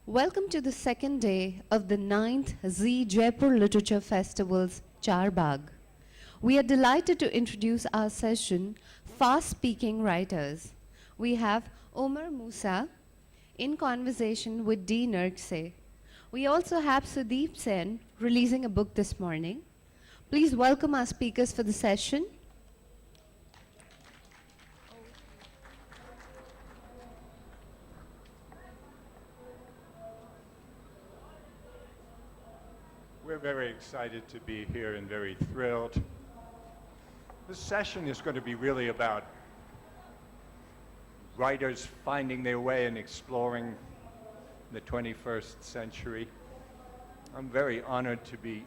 Welcome to the second day of the 9th Z Jaipur Literature Festival's Charbagh. We are delighted to introduce our session, Fast Speaking Writers. We have Omar Musa in conversation with D. Nurkse. We also have Sudeep Sen releasing a book this morning. Please welcome our speakers for the session. We're very excited to be here and very thrilled. This session is going to be really about writers finding their way and exploring the 21st century. I'm very honored to be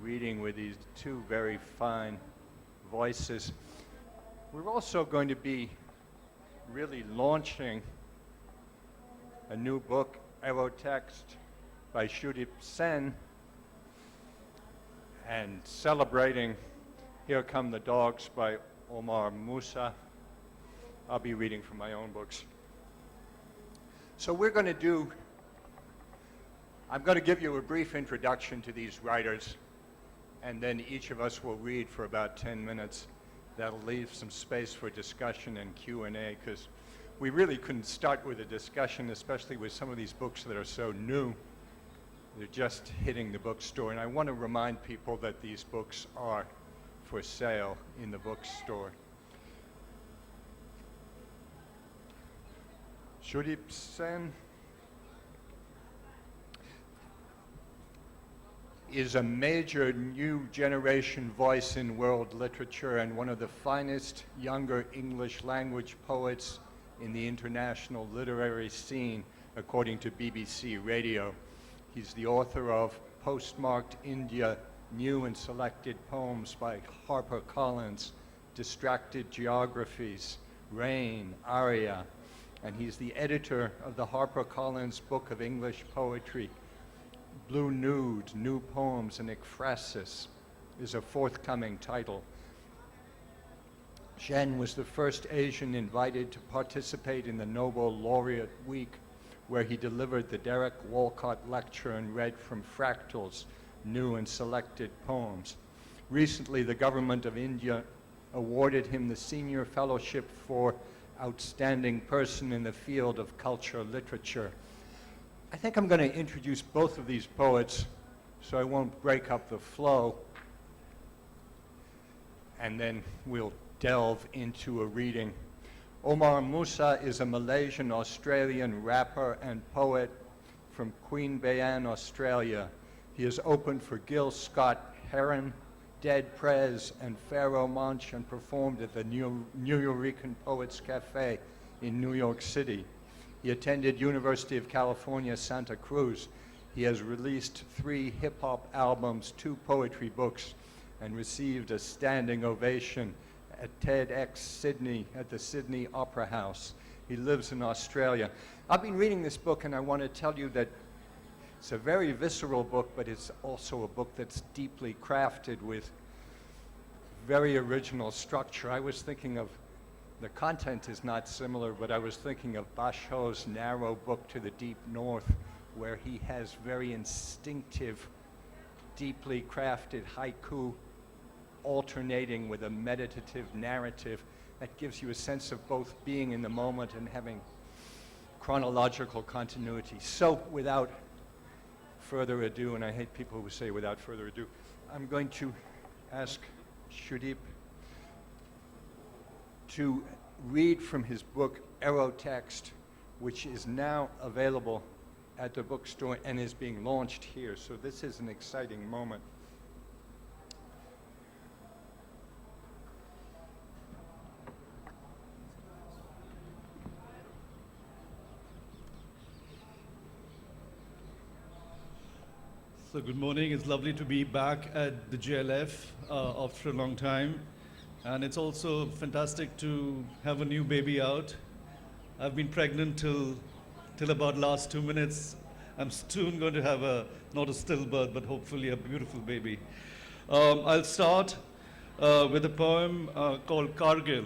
reading with these two very fine voices. We're also going to be really launching a new book, Erotext, by Sudeep Sen, and celebrating Here Come the Dogs by Omar Musa. I'll be reading from my own books. So I'm going to give you a brief introduction to these writers, and then each of us will read for about 10 minutes. That'll leave some space for discussion and Q&A, because we really couldn't start with a discussion, especially with some of these books that are so new. They're just hitting the bookstore, and I want to remind people that these books are for sale in the bookstore. Sudeep Sen is a major new generation voice in world literature and one of the finest younger English language poets in the international literary scene, according to BBC Radio. He's the author of Postmarked India, New and Selected Poems by HarperCollins, Distracted Geographies, Rain, Aria, and he's the editor of the HarperCollins Book of English Poetry. Blue Nude, New Poems and Ekphrasis is a forthcoming title. Zhen was the first Asian invited to participate in the Nobel Laureate Week, where he delivered the Derek Walcott Lecture and read from Fractals, New and Selected Poems. Recently, the government of India awarded him the Senior Fellowship for Outstanding Person in the Field of Culture Literature. I think I'm going to introduce both of these poets so I won't break up the flow, and then we'll delve into a reading. Omar Musa is a Malaysian-Australian rapper and poet from Queen Bayan, Australia. He has opened for Gil Scott-Heron, Dead Prez, and Pharaoh Monch, and performed at the New Eurekan Poets Cafe in New York City. He attended University of California, Santa Cruz. He has released 3 hip-hop albums, 2 poetry books, and received a standing ovation at TEDx Sydney at the Sydney Opera House. He lives in Australia. I've been reading this book, and I want to tell you that it's a very visceral book, but it's also a book that's deeply crafted with very original structure. I was thinking of, the content is not similar, but I was thinking of Basho's narrow book To the Deep North, where he has very instinctive, deeply crafted haiku alternating with a meditative narrative that gives you a sense of both being in the moment and having chronological continuity. So without further ado, and I hate people who say without further ado, I'm going to ask Sudeep to read from his book Erotext, which is now available at the bookstore and is being launched here. So this is an exciting moment. So good morning. It's lovely to be back at the JLF after a long time. And it's also fantastic to have a new baby out. I've been pregnant till about last 2 minutes. I'm soon going to have not a stillbirth, but hopefully a beautiful baby. I'll start with a poem called Kargil.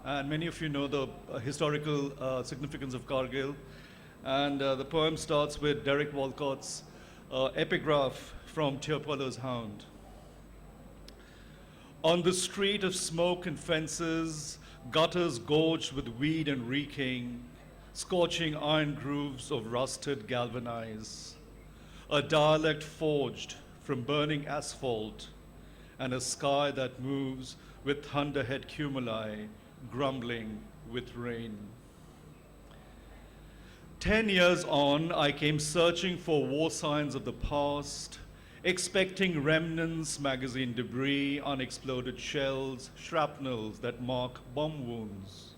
And many of you know the historical significance of Kargil. And the poem starts with Derek Walcott's epigraph from Teopolo's Hound. On the street of smoke and fences, gutters gorged with weed and reeking, scorching iron grooves of rusted galvanize, a dialect forged from burning asphalt, and a sky that moves with thunderhead cumuli, grumbling with rain. 10 years on, I came searching for war signs of the past, expecting remnants, magazine debris, unexploded shells, shrapnels that mark bomb wounds.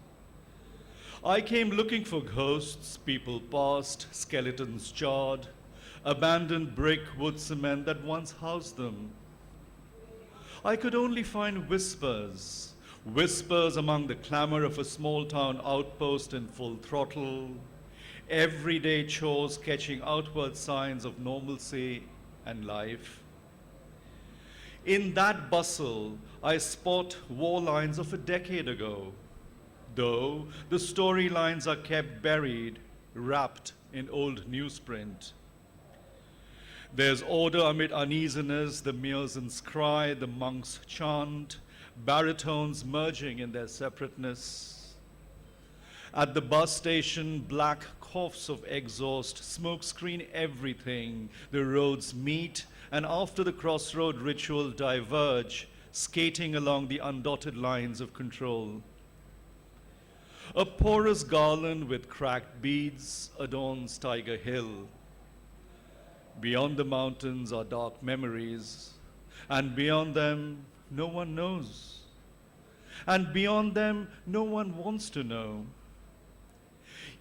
I came looking for ghosts, people past, skeletons charred, abandoned brick, wood, cement that once housed them. I could only find whispers, whispers among the clamor of a small town outpost in full throttle, everyday chores catching outward signs of normalcy and life. In that bustle, I spot war lines of a decade ago, though the storylines are kept buried, wrapped in old newsprint. There's order amid uneasiness, the muezzins cry, the monks chant, baritones merging in their separateness. At the bus station, black coughs of exhaust smoke screen everything. The roads meet, and after the crossroad ritual diverge, skating along the undotted lines of control. A porous garland with cracked beads adorns Tiger Hill. Beyond the mountains are dark memories, and beyond them, no one knows. And beyond them, no one wants to know.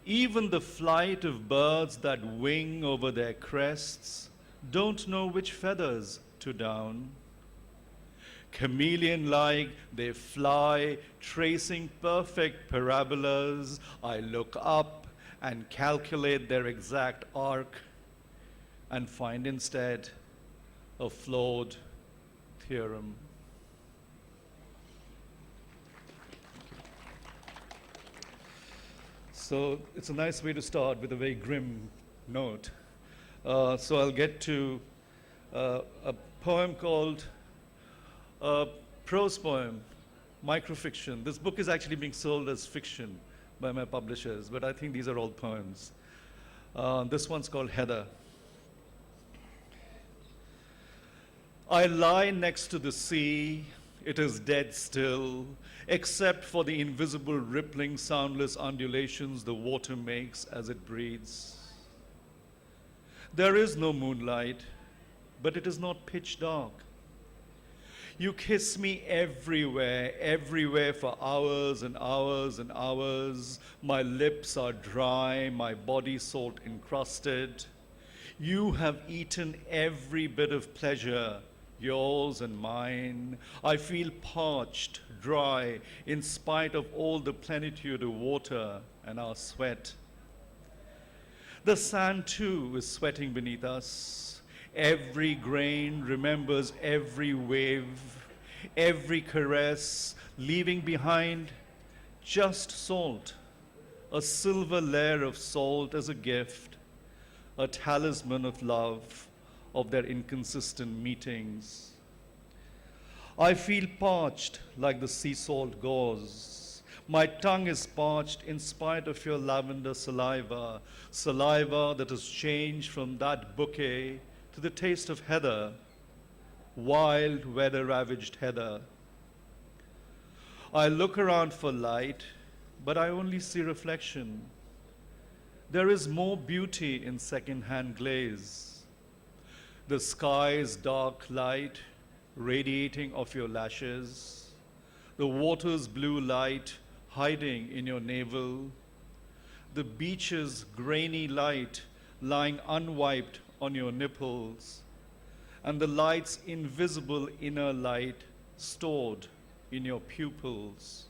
Even the flight of birds that wing over their crests don't know which feathers to down. Chameleon-like, they fly, tracing perfect parabolas. I look up and calculate their exact arc and find instead a flawed theorem. So it's a nice way to start with a very grim note. So I'll get to a poem called prose poem, microfiction. This book is actually being sold as fiction by my publishers, but I think these are all poems. This one's called Heather. I lie next to the sea, it is dead still, except for the invisible rippling, soundless undulations the water makes as it breathes. There is no moonlight, but it is not pitch dark. You kiss me everywhere, everywhere for hours and hours and hours. My lips are dry, my body salt encrusted. You have eaten every bit of pleasure, yours and mine. I feel parched, dry, in spite of all the plenitude of water and our sweat. The sand too is sweating beneath us. Every grain remembers every wave, every caress, leaving behind just salt, a silver layer of salt as a gift, a talisman of love, of their inconsistent meetings. I feel parched like the sea salt gauze. My tongue is parched in spite of your lavender saliva, saliva that has changed from that bouquet to the taste of heather, wild, weather-ravaged heather. I look around for light, but I only see reflection. There is more beauty in second-hand glaze. The sky's dark light radiating off your lashes, the water's blue light hiding in your navel, the beach's grainy light lying unwiped on your nipples, and the light's invisible inner light stored in your pupils.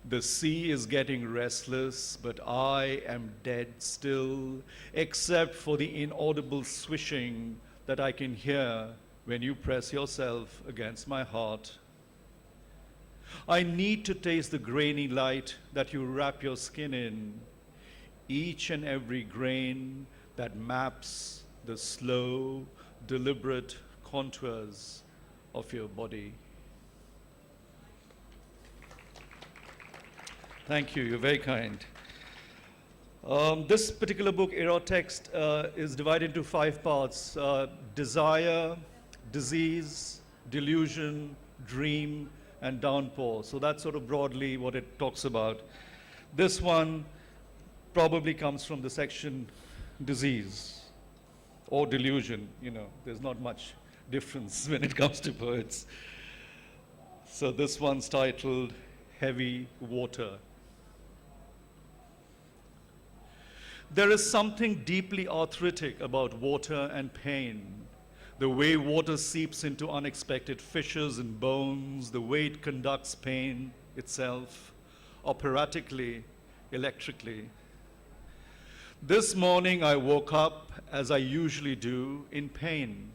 The sea is getting restless, but I am dead still, except for the inaudible swishing that I can hear when you press yourself against my heart. I need to taste the grainy light that you wrap your skin in, each and every grain that maps the slow, deliberate contours of your body. Thank you, you're very kind. This particular book, Era Text, is divided into 5 parts: desire, disease, delusion, dream, and downpour. So that's sort of broadly what it talks about. This one probably comes from the section disease or delusion. You know, there's not much difference when it comes to poets. So this one's titled Heavy Water. There is something deeply arthritic about water and pain. The way water seeps into unexpected fissures and bones, the way it conducts pain itself, operatically, electrically. This morning I woke up, as I usually do, in pain.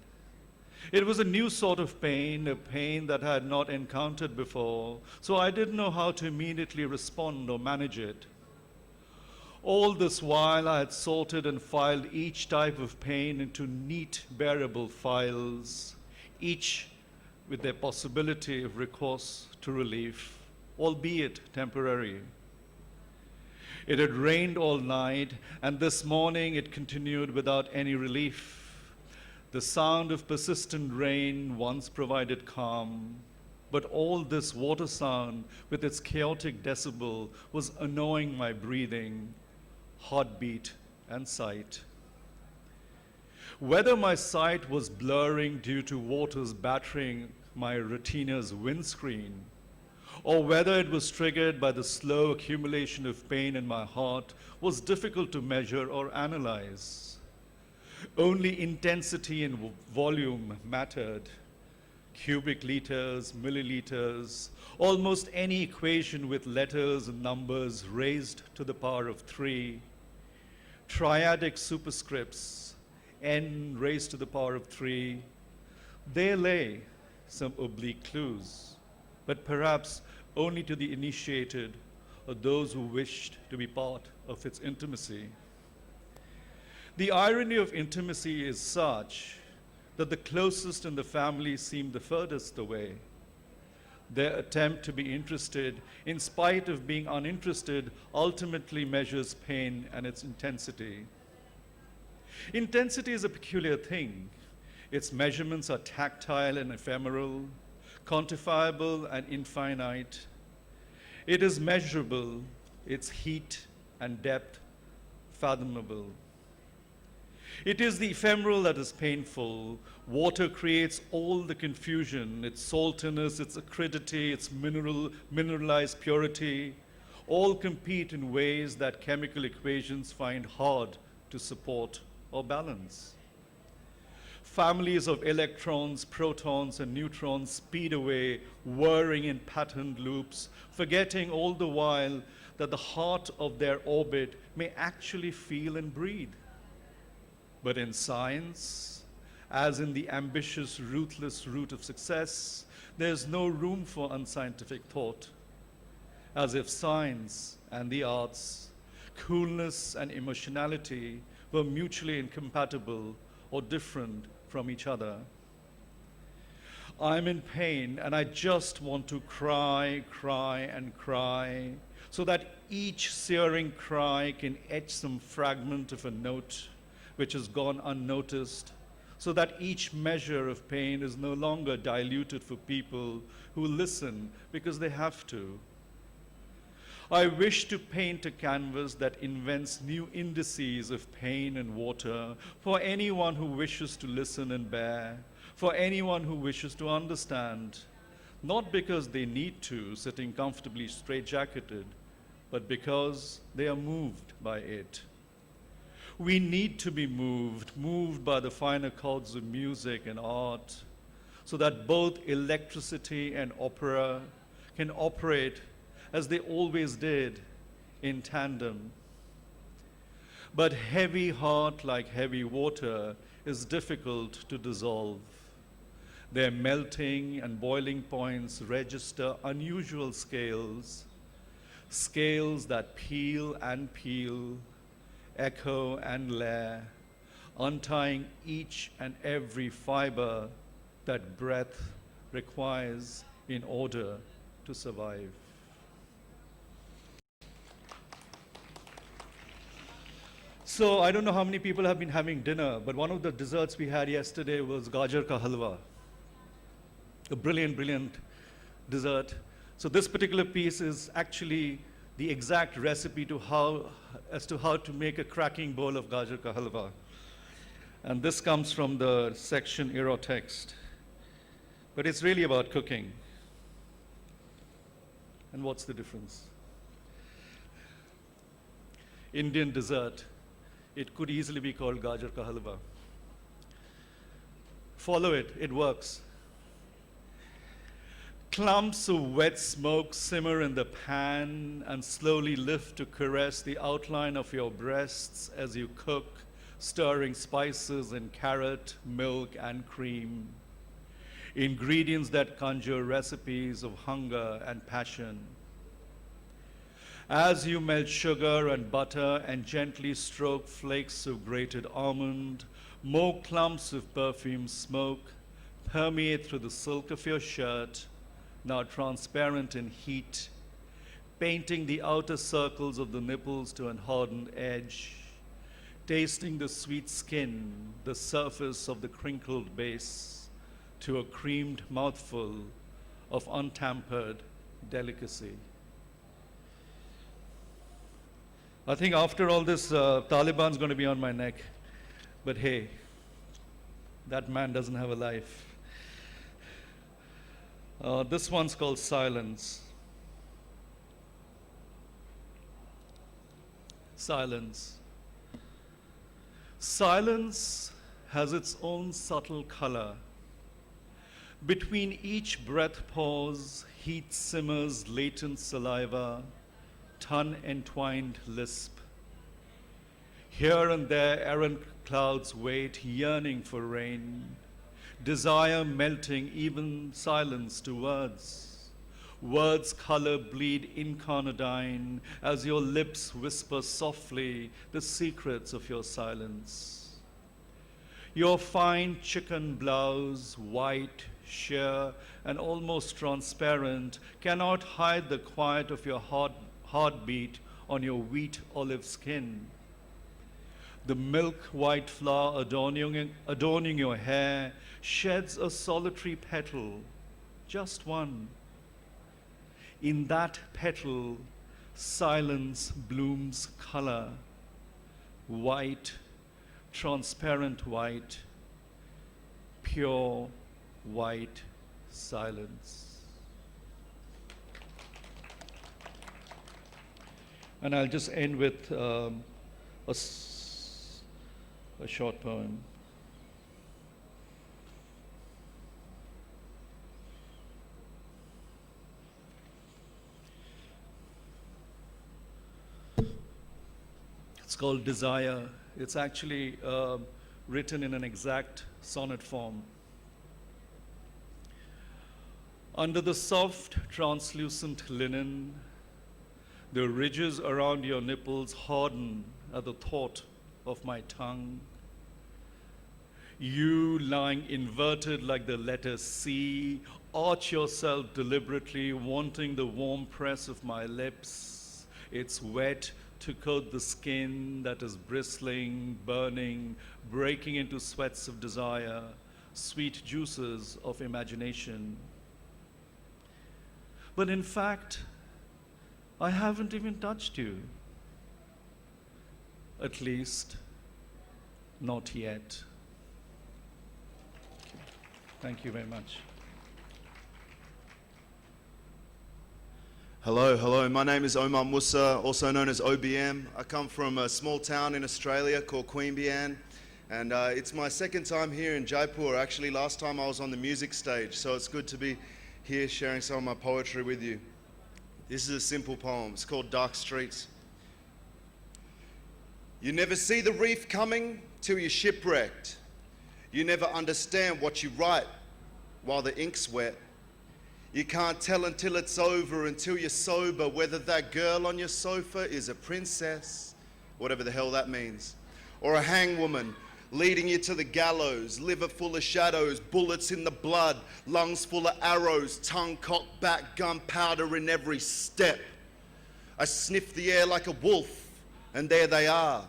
It was a new sort of pain, a pain that I had not encountered before, so I didn't know how to immediately respond or manage it. All this while, I had sorted and filed each type of pain into neat, bearable files, each with their possibility of recourse to relief, albeit temporary. It had rained all night, and this morning it continued without any relief. The sound of persistent rain once provided calm, but all this water sound with its chaotic decibel was annoying my breathing, heartbeat, and sight. Whether my sight was blurring due to waters battering my retina's windscreen, or whether it was triggered by the slow accumulation of pain in my heart was difficult to measure or analyze. Only intensity and volume mattered. Cubic liters, milliliters, almost any equation with letters and numbers raised to the power of 3, triadic superscripts, n raised to the power of 3, there lay some oblique clues, but perhaps only to the initiated or those who wished to be part of its intimacy. The irony of intimacy is such that the closest in the family seem the furthest away. Their attempt to be interested, in spite of being uninterested, ultimately measures pain and its intensity. Intensity is a peculiar thing. Its measurements are tactile and ephemeral, quantifiable and infinite. It is measurable, its heat and depth fathomable. It is the ephemeral that is painful. Water creates all the confusion, its saltiness, its acridity, its mineralized purity, all compete in ways that chemical equations find hard to support or balance. Families of electrons, protons, and neutrons speed away, whirring in patterned loops, forgetting all the while that the heart of their orbit may actually feel and breathe. But in science, as in the ambitious, ruthless route of success, there's no room for unscientific thought. As if science and the arts, coolness and emotionality were mutually incompatible or different from each other. I'm in pain and I just want to cry, cry, and cry, so that each searing cry can etch some fragment of a note which has gone unnoticed, so that each measure of pain is no longer diluted for people who listen because they have to. I wish to paint a canvas that invents new indices of pain and water for anyone who wishes to listen and bear, for anyone who wishes to understand, not because they need to, sitting comfortably straitjacketed, but because they are moved by it. We need to be moved by the finer chords of music and art, so that both electricity and opera can operate as they always did, in tandem. But heavy heart, like heavy water, is difficult to dissolve. Their melting and boiling points register unusual scales, scales that peel and peel, echo and lair, untying each and every fiber that breath requires in order to survive. So I don't know how many people have been having dinner, but one of the desserts we had yesterday was gajar ka halwa. A brilliant, brilliant dessert. So this particular piece is actually the exact recipe as to how to make a cracking bowl of gajar ka halwa. And this comes from the section era text. But it's really about cooking. And what's the difference? Indian dessert, it could easily be called gajar ka halwa. Follow it, it works. Clumps of wet smoke simmer in the pan and slowly lift to caress the outline of your breasts as you cook, stirring spices and carrot, milk, and cream. Ingredients that conjure recipes of hunger and passion. As you melt sugar and butter and gently stroke flakes of grated almond, more clumps of perfume smoke permeate through the silk of your shirt, now transparent in heat, painting the outer circles of the nipples to an hardened edge, tasting the sweet skin, the surface of the crinkled base, to a creamed mouthful of untampered delicacy. I think after all this, Taliban's going to be on my neck. But hey, that man doesn't have a life. This one's called Silence. Silence. Silence has its own subtle color. Between each breath pause, heat simmers latent saliva, tongue-entwined lisp. Here and there, errant clouds wait, yearning for rain, desire melting even silence to words. Words' color bleed incarnadine as your lips whisper softly the secrets of your silence. Your fine chicken blouse, white, sheer, and almost transparent, cannot hide the quiet of your heartbeat on your wheat olive skin. The milk-white flower adorning your hair sheds a solitary petal, just one. In that petal, silence blooms color, white, transparent white, pure white silence. And I'll just end with a short poem. It's called Desire. It's actually written in an exact sonnet form. Under the soft, translucent linen, the ridges around your nipples harden at the thought of my tongue. You, lying inverted like the letter C, arch yourself deliberately, wanting the warm press of my lips. It's wet to coat the skin that is bristling, burning, breaking into sweats of desire, sweet juices of imagination. But in fact, I haven't even touched you. At least, not yet. Thank you very much. Hello. My name is Omar Musa, also known as OBM. I come from a small town in Australia called Queanbeyan, and it's my second time here in Jaipur. Actually, last time I was on the music stage, so it's good to be here sharing some of my poetry with you. This is a simple poem. It's called Dark Streets. You never see the reef coming till you're shipwrecked. You never understand what you write while the ink's wet. You can't tell until it's over, until you're sober, whether that girl on your sofa is a princess whatever the hell that means. Or a hangwoman leading you to the gallows, liver full of shadows, bullets in the blood, lungs full of arrows, tongue cocked back, gunpowder in every step. I sniff the air like a wolf, and there they are,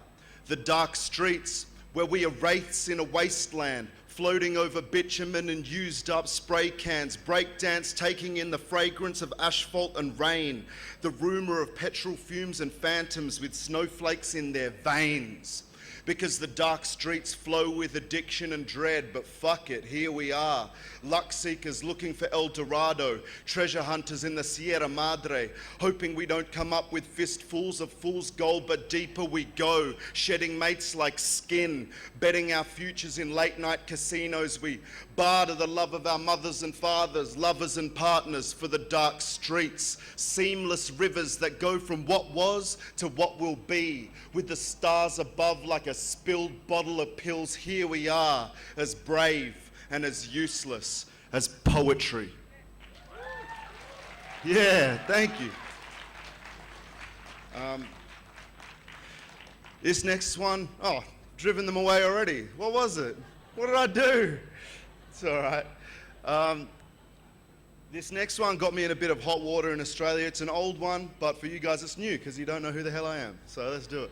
the dark streets where we are wraiths in a wasteland, floating over bitumen and used up spray cans, breakdance taking in the fragrance of asphalt and rain, the rumor of petrol fumes and phantoms with snowflakes in their veins. Because the dark streets flow with addiction and dread, but fuck it, here we are. Luck seekers looking for El Dorado, treasure hunters in the Sierra Madre, hoping we don't come up with fistfuls of fool's gold, but deeper we go, shedding mates like skin, betting our futures in late night casinos. We barter the love of our mothers and fathers, lovers and partners for the dark streets, seamless rivers that go from what was to what will be, with the stars above like a spilled bottle of pills. Here we are, as brave and as useless as poetry. Yeah, thank you. This next one, oh, driven them away already. What was it? What did I do? It's all right. This next one got me in a bit of hot water in Australia. It's an old one, but for you guys it's new because you don't know who the hell I am. So let's do it.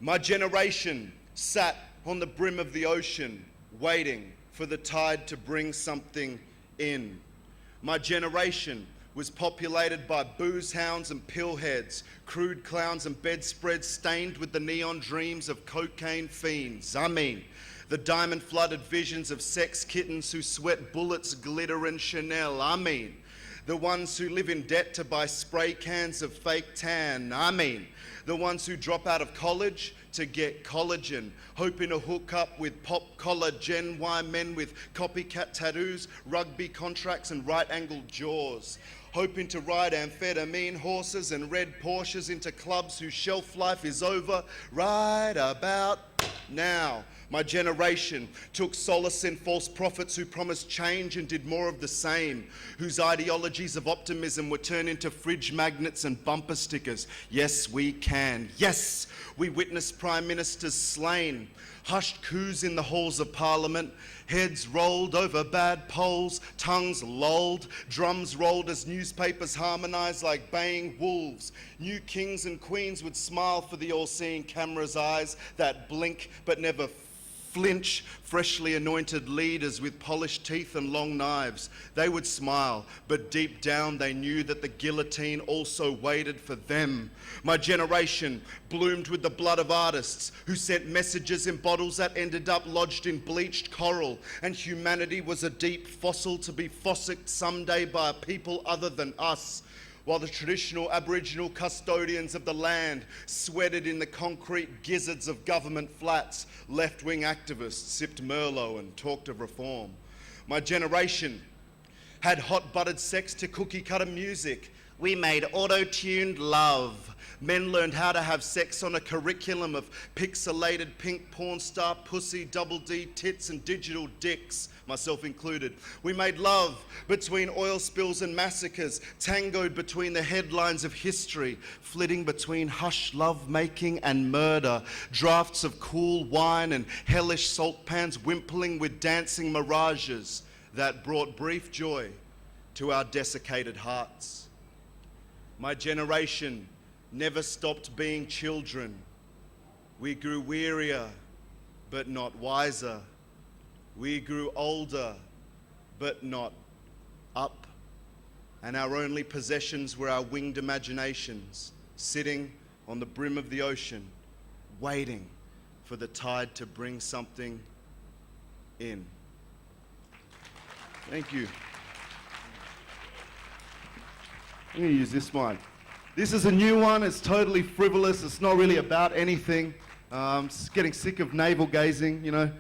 My generation sat on the brim of the ocean, waiting for the tide to bring something in. My generation was populated by booze hounds and pillheads, crude clowns and bedspreads stained with the neon dreams of cocaine fiends. I mean, the diamond-flooded visions of sex kittens who sweat bullets, glitter and Chanel. I mean, the ones who live in debt to buy spray cans of fake tan. I mean, the ones who drop out of college to get collagen, hoping to hook up with pop-collar Gen Y men with copycat tattoos, rugby contracts and right-angled jaws, hoping to ride amphetamine horses and red Porsches into clubs whose shelf life is over right about now. My generation took solace in false prophets who promised change and did more of the same, whose ideologies of optimism were turned into fridge magnets and bumper stickers. Yes, we can. Yes, we witnessed prime ministers slain, hushed coups in the halls of parliament, heads rolled over bad polls, tongues lolled, drums rolled as newspapers harmonized like baying wolves. New kings and queens would smile for the all-seeing camera's eyes that blink but never flinch, freshly anointed leaders with polished teeth and long knives. They would smile, but deep down they knew that the guillotine also waited for them. My generation bloomed with the blood of artists who sent messages in bottles that ended up lodged in bleached coral, and humanity was a deep fossil to be fossicked someday by a people other than us. While the traditional Aboriginal custodians of the land sweated in the concrete gizzards of government flats, left-wing activists sipped Merlot and talked of reform. My generation had hot-buttered sex to cookie-cutter music. We made auto-tuned love. Men learned how to have sex on a curriculum of pixelated pink porn star pussy, double D tits and digital dicks, myself included. We made love between oil spills and massacres, tangoed between the headlines of history, flitting between hush love making and murder, drafts of cool wine and hellish salt pans wimpling with dancing mirages that brought brief joy to our desiccated hearts. My generation never stopped being children. We grew wearier, but not wiser. We grew older, but not up. And our only possessions were our winged imaginations, sitting on the brim of the ocean, waiting for the tide to bring something in. Thank you. I'm going to use this one. This is a new one. It's totally frivolous. It's not really about anything. Just getting sick of navel gazing, you know.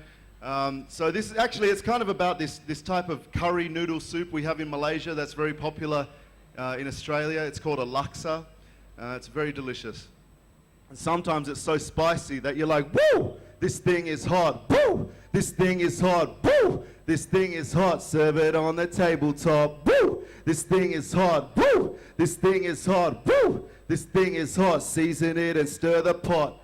So this is actually, it's kind of about this type of curry noodle soup we have in Malaysia that's very popular in Australia. It's called a laksa. It's very delicious. And sometimes it's so spicy that you're like, woo, this thing is hot. Woo! Woo! This thing is hot. Woo! This thing is hot. Serve it on the tabletop. Woo! This thing is hot. Woo! This thing is hot. Woo! This thing is hot. Season it and stir the pot.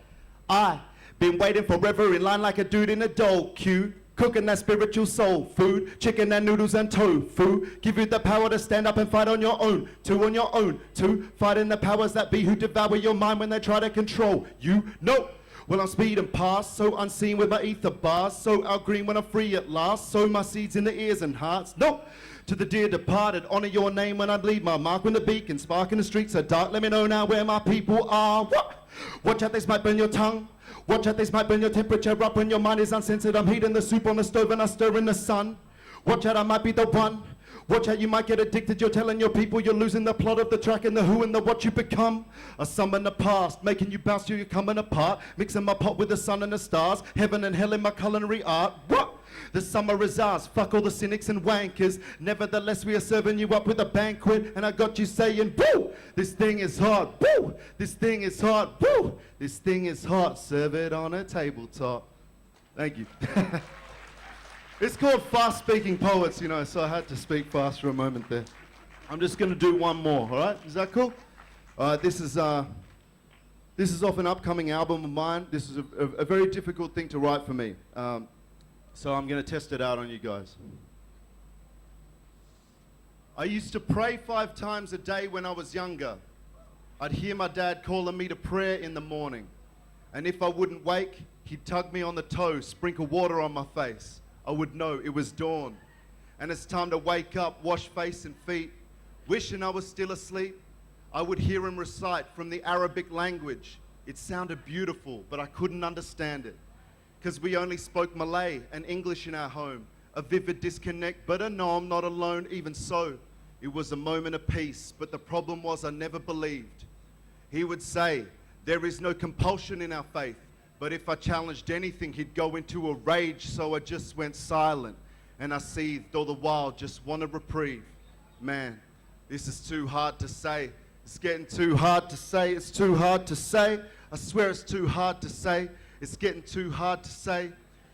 I been waiting forever in line like a dude in a dough queue. Cooking that spiritual soul food, chicken and noodles and tofu. Give you the power to stand up and fight on your own. Two on your own, two. Fighting the powers that be who devour your mind when they try to control you. No. Well, I'm speeding past, so unseen with my ether bars. So out green when I'm free at last. Sow my seeds in the ears and hearts. No. To the dear departed, honor your name when I leave my mark. When the beacon spark and the streets are dark, let me know now where my people are. What? Watch out, this might burn your tongue. Watch out, this might bring your temperature up when your mind is uncensored. I'm heating the soup on the stove and I stir in the sun. Watch out, I might be the one. Watch out, you might get addicted. You're telling your people you're losing the plot of the track and the who and the what you become. I summon the past, making you bounce till you're coming apart. Mixing my pot with the sun and the stars. Heaven and hell in my culinary art. What? The summer is ours, fuck all the cynics and wankers. Nevertheless, we are serving you up with a banquet. And I got you saying, boo! This thing is hot, boo! This thing is hot, boo! This thing is hot, serve it on a tabletop. Thank you. It's called Fast Speaking Poets, you know, so I had to speak fast for a moment there. I'm just gonna do one more, all right? Is that cool? This is off an upcoming album of mine. This is a very difficult thing to write for me. So I'm going to test it out on you guys. I used to pray 5 times a day when I was younger. I'd hear my dad calling me to prayer in the morning. And if I wouldn't wake, he'd tug me on the toe, sprinkle water on my face. I would know it was dawn. And it's time to wake up, wash face and feet. Wishing I was still asleep, I would hear him recite from the Arabic language. It sounded beautiful, but I couldn't understand it. Because we only spoke Malay and English in our home. A vivid disconnect, but I know I'm not alone. Even so, it was a moment of peace, but the problem was I never believed. He would say, there is no compulsion in our faith, but if I challenged anything, he'd go into a rage, so I just went silent, and I seethed all the while, just wanted reprieve. Man, this is too hard to say. It's getting too hard to say, it's too hard to say. I swear it's too hard to say. It's getting too hard to say.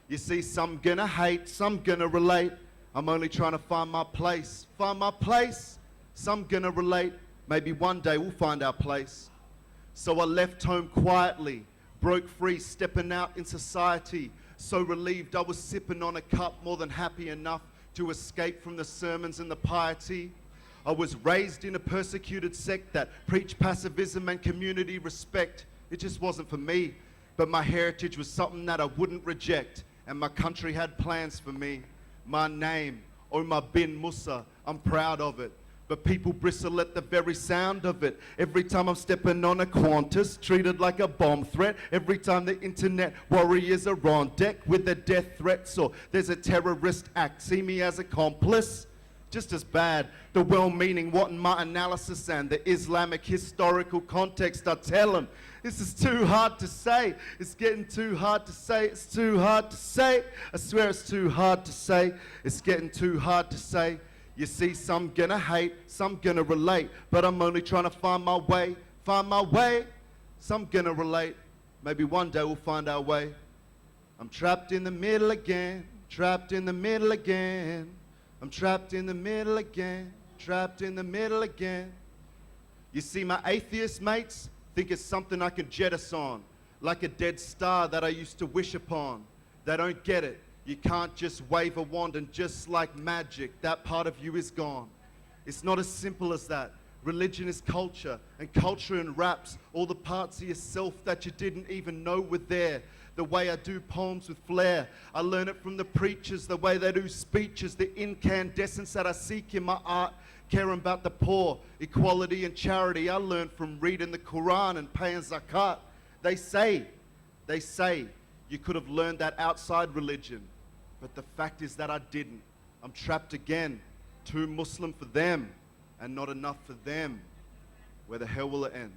You see, some gonna hate, some gonna relate. I'm only trying to find my place. Find my place. Some gonna relate. Maybe one day we'll find our place. So I left home quietly, broke free, stepping out in society. So relieved I was sipping on a cup, more than happy enough to escape from the sermons and the piety. I was raised in a persecuted sect that preached pacifism and community respect. It just wasn't for me. But my heritage was something that I wouldn't reject, and my country had plans for me. My name, Omar bin Musa, I'm proud of it. But people bristle at the very sound of it. Every time I'm stepping on a Qantas, treated like a bomb threat. Every time the internet warriors are on deck with their death threats, or there's a terrorist act, see me as accomplice. Just as bad, the well-meaning wanting my analysis and the Islamic historical context, I tell them, this is too hard to say. It's getting too hard to say. It's too hard to say. I swear it's too hard to say. It's getting too hard to say. You see, some gonna hate, some gonna relate, but I'm only trying to find my way, find my way. Some gonna relate. Maybe one day we'll find our way. I'm trapped in the middle again, trapped in the middle again. I'm trapped in the middle again, trapped in the middle again. You see, my atheist mates think it's something I can jettison, like a dead star that I used to wish upon. They don't get it. You can't just wave a wand and just like magic, that part of you is gone. It's not as simple as that. Religion is culture, and culture and raps, all the parts of yourself that you didn't even know were there. The way I do poems with flair, I learn it from the preachers, the way they do speeches, the incandescence that I seek in my art, caring about the poor, equality and charity. I learned from reading the Quran and paying zakat. They say you could have learned that outside religion, but the fact is that I didn't. I'm trapped again, too Muslim for them, and not enough for them. Where the hell will it end?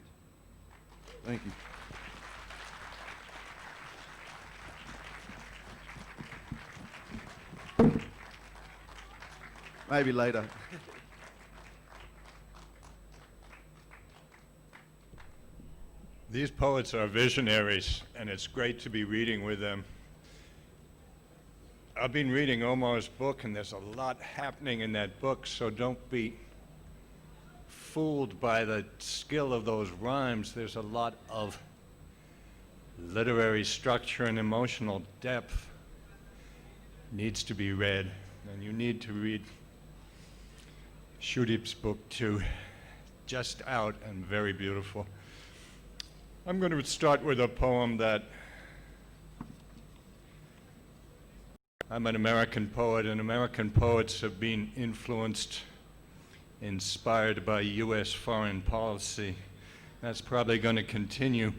Thank you. Maybe later. These poets are visionaries, and it's great to be reading with them. I've been reading Omar's book, and there's a lot happening in that book, so don't be fooled by the skill of those rhymes. There's a lot of literary structure and emotional depth needs to be read, and you need to read Sudeep's book too. Just out and very beautiful. I'm going to start with a poem that I'm an American poet, and American poets have been influenced, inspired by US foreign policy. That's probably going to continue.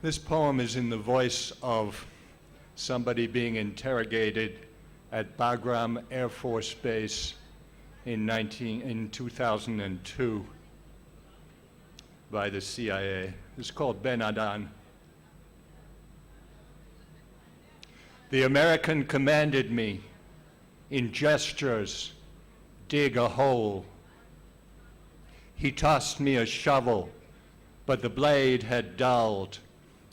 This poem is in the voice of somebody being interrogated at Bagram Air Force Base in 2002 by the CIA. It's called Ben Adan. The American commanded me, in gestures, dig a hole. He tossed me a shovel, but the blade had dulled,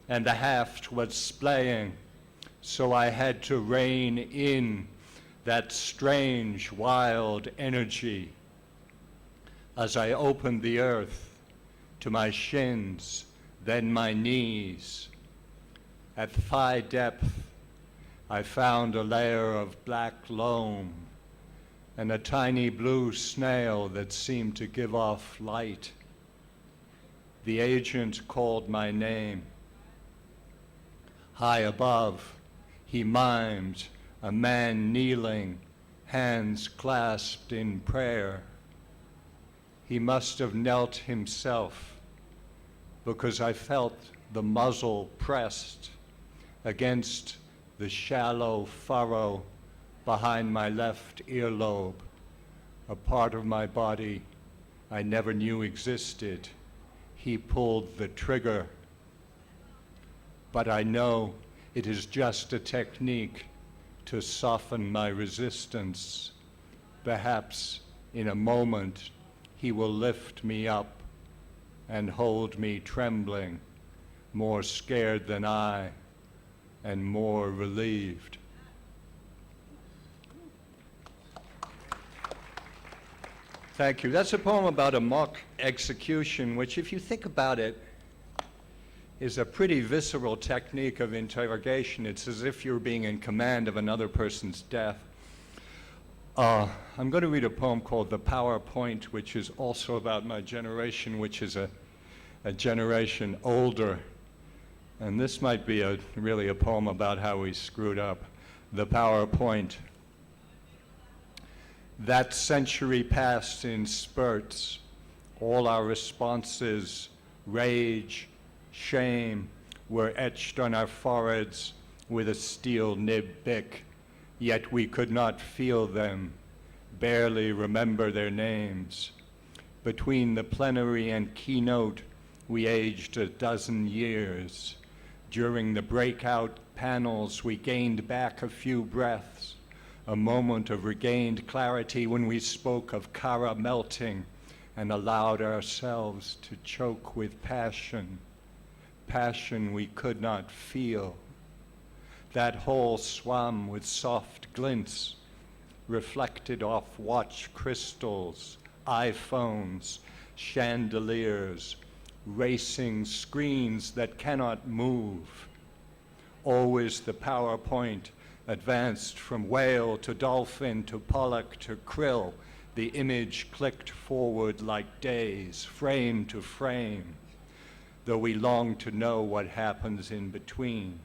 and the haft was splaying, so I had to rein in that strange, wild energy as I opened the earth to my shins, then my knees. At thigh depth, I found a layer of black loam and a tiny blue snail that seemed to give off light. The agent called my name. High above, he mimed a man kneeling, hands clasped in prayer. He must have knelt himself, because I felt the muzzle pressed against the shallow furrow behind my left earlobe, a part of my body I never knew existed. He pulled the trigger, but I know it is just a technique to soften my resistance. Perhaps in a moment he will lift me up and hold me trembling, more scared than I and more relieved. Thank you. That's a poem about a mock execution, which, if you think about it, is a pretty visceral technique of interrogation. It's as if you're being in command of another person's death. I'm going to read a poem called The PowerPoint, which is also about my generation, which is a generation older. And this might be really a poem about how we screwed up. The PowerPoint. That century passed in spurts. All our responses, rage, shame, were etched on our foreheads with a steel nib bic, yet we could not feel them, barely remember their names. Between the plenary and keynote, we aged a dozen years. During the breakout panels, we gained back a few breaths, a moment of regained clarity when we spoke of Kara melting and allowed ourselves to choke with passion, passion we could not feel. That hole swam with soft glints, reflected off watch crystals, iPhones, chandeliers, racing screens that cannot move. Always the PowerPoint advanced from whale to dolphin to pollock to krill. The image clicked forward like days, frame to frame, though we long to know what happens in between.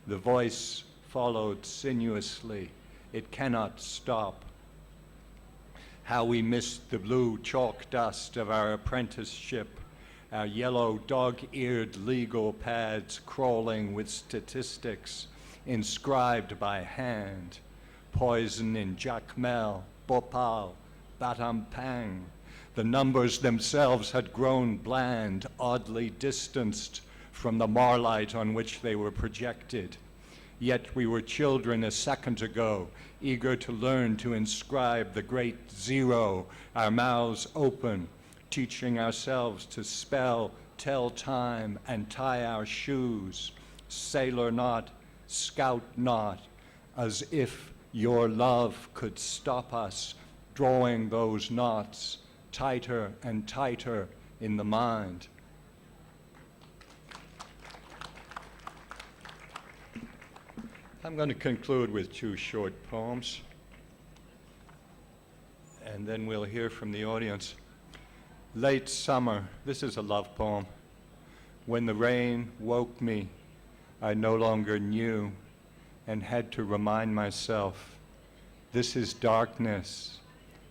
The voice followed sinuously. It cannot stop. How we missed the blue chalk dust of our apprenticeship, our yellow dog-eared legal pads crawling with statistics inscribed by hand. Poison in Jacmel, Bhopal, Batampang. The numbers themselves had grown bland, oddly distanced from the marlight on which they were projected. Yet we were children a second ago, eager to learn to inscribe the great zero, our mouths open, teaching ourselves to spell, tell time, and tie our shoes, sailor knot, scout knot, as if your love could stop us drawing those knots tighter and tighter in the mind. I'm going to conclude with 2 short poems, and then we'll hear from the audience. Late summer, this is a love poem. When the rain woke me, I no longer knew and had to remind myself, this is darkness,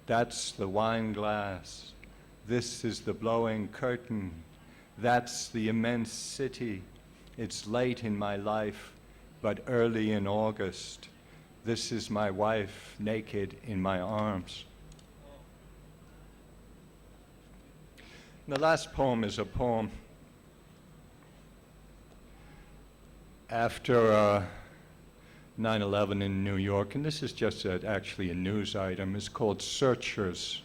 that's the wine glass, this is the blowing curtain, that's the immense city. It's late in my life, but early in August. This is my wife naked in my arms. The last poem is a poem after 9/11 in New York, and this is just actually a news item. It's called Searchers.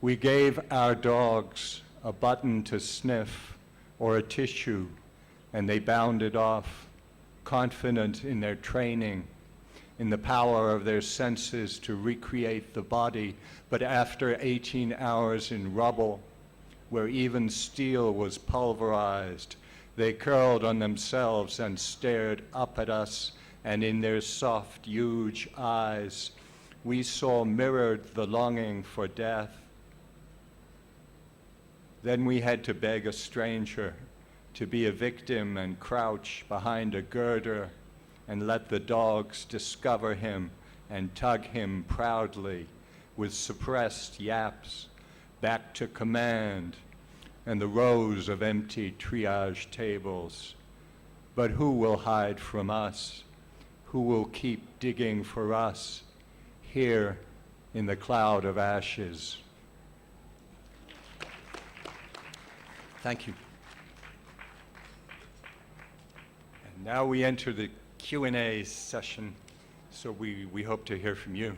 We gave our dogs a button to sniff or a tissue, and they bounded off, confident in their training, in the power of their senses to recreate the body. But after 18 hours in rubble, where even steel was pulverized, they curled on themselves and stared up at us, and in their soft, huge eyes, we saw mirrored the longing for death. Then we had to beg a stranger to be a victim and crouch behind a girder and let the dogs discover him and tug him proudly with suppressed yaps back to command and the rows of empty triage tables. But who will hide from us? Who will keep digging for us here in the cloud of ashes? Thank you. And now we enter the Q&A session, so we hope to hear from you.